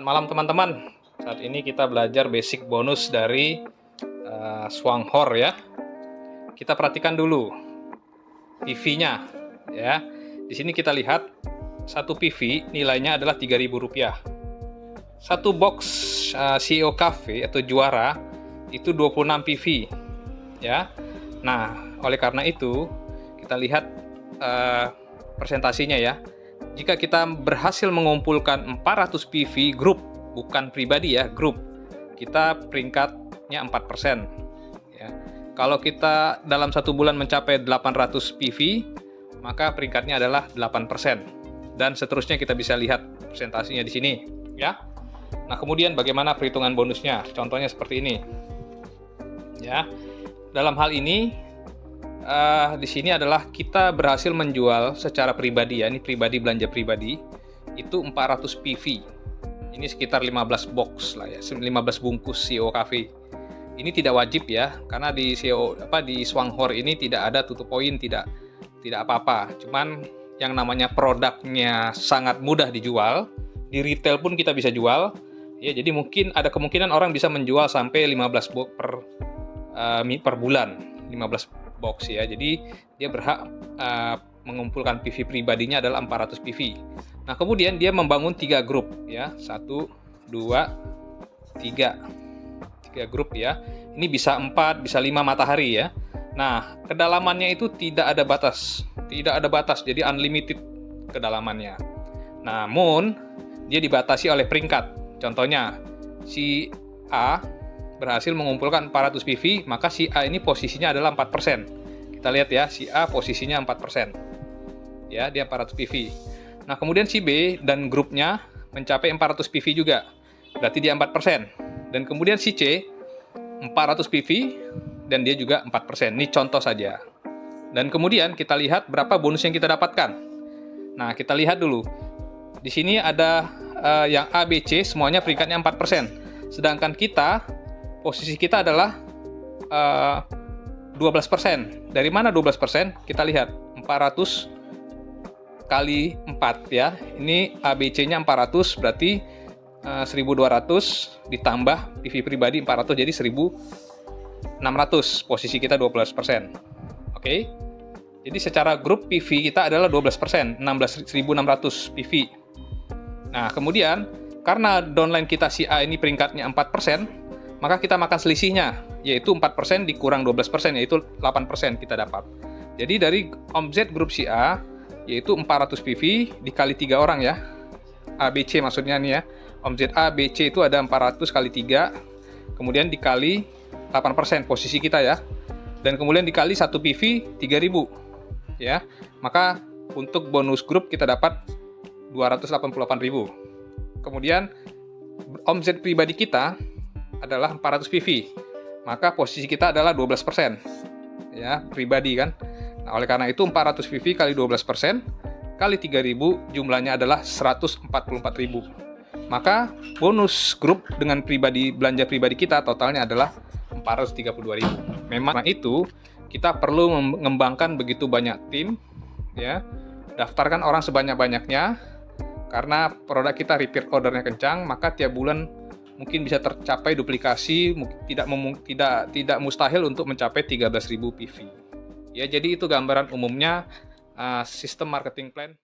Malam teman-teman, saat ini kita belajar basic bonus dari Swanghor ya. Kita perhatikan dulu PV-nya ya. Di sini kita lihat satu PV nilainya adalah Rp3.000. Satu box CEO Cafe atau juara itu 26 PV ya. Nah, oleh karena itu kita lihat presentasinya ya. Jika kita berhasil mengumpulkan 400 PV grup, bukan pribadi ya, grup, kita peringkatnya 4%. Ya. Kalau kita dalam satu bulan mencapai 800 PV, maka peringkatnya adalah 8%. Dan seterusnya kita bisa lihat presentasinya di sini. Ya. Nah, kemudian bagaimana perhitungan bonusnya? Contohnya seperti ini. Ya. Dalam hal ini, di sini adalah kita berhasil menjual secara pribadi ya, ini pribadi, belanja pribadi itu 400 PV. Ini sekitar 15 box lah ya, 15 bungkus CEO Cafe. Ini tidak wajib ya, karena di di Swanghor ini tidak ada tutup poin, tidak apa-apa. Cuman yang namanya produknya sangat mudah dijual, di retail pun kita bisa jual. Ya, jadi mungkin ada kemungkinan orang bisa menjual sampai 15 box per bulan, 15 box ya. Jadi dia berhak mengumpulkan PV pribadinya adalah 400 PV. Nah, kemudian dia membangun 3 grup ya. 1 2 3. 3 grup ya. Ini bisa 4, bisa 5 matahari ya. Nah, kedalamannya itu tidak ada batas. Tidak ada batas, jadi unlimited kedalamannya. Namun, dia dibatasi oleh peringkat. Contohnya, si A berhasil mengumpulkan 400 PV, maka si A ini posisinya adalah 4%. Kita lihat ya, si A posisinya 4%. Ya, dia 400 PV. Nah, kemudian si B dan grupnya mencapai 400 PV juga. Berarti dia 4%. Dan kemudian si C 400 PV dan dia juga 4%. Ini contoh saja. Dan kemudian kita lihat berapa bonus yang kita dapatkan. Nah, kita lihat dulu. Di sini ada yang A, B, C semuanya peringkatnya 4%. Sedangkan kita posisi kita adalah 12%. Dari mana 12%? Kita lihat 400 kali 4 ya. Ini ABC-nya 400, berarti 1200 ditambah PV pribadi 400, jadi 1600. Posisi kita 12%. Oke. Jadi secara grup PV kita adalah 12%, 1600 PV. Nah, kemudian karena downline kita si A ini peringkatnya 4%, maka kita makan selisihnya, yaitu 4% dikurang 12%, yaitu 8% kita dapat. Jadi dari omzet grup si A, yaitu 400 PV dikali 3 orang ya, ABC maksudnya nih ya, omzet A, B, C itu ada 400 kali 3, kemudian dikali 8% posisi kita ya, dan kemudian dikali 1 PV 3000 ya, maka untuk bonus grup kita dapat 288.000. Kemudian omzet pribadi kita adalah 400 PV, maka posisi kita adalah 12% ya, pribadi kan. Nah, oleh karena itu 400 PV kali 12% kali 3000 jumlahnya adalah 144.000. Maka bonus grup dengan pribadi, belanja pribadi kita totalnya adalah 432.000. Memang itu kita perlu mengembangkan begitu banyak tim ya. Daftarkan orang sebanyak-banyaknya, karena produk kita repeat ordernya kencang, maka tiap bulan mungkin bisa tercapai duplikasi, tidak mustahil untuk mencapai 13.000 PV. Ya, jadi itu gambaran umumnya sistem marketing plan.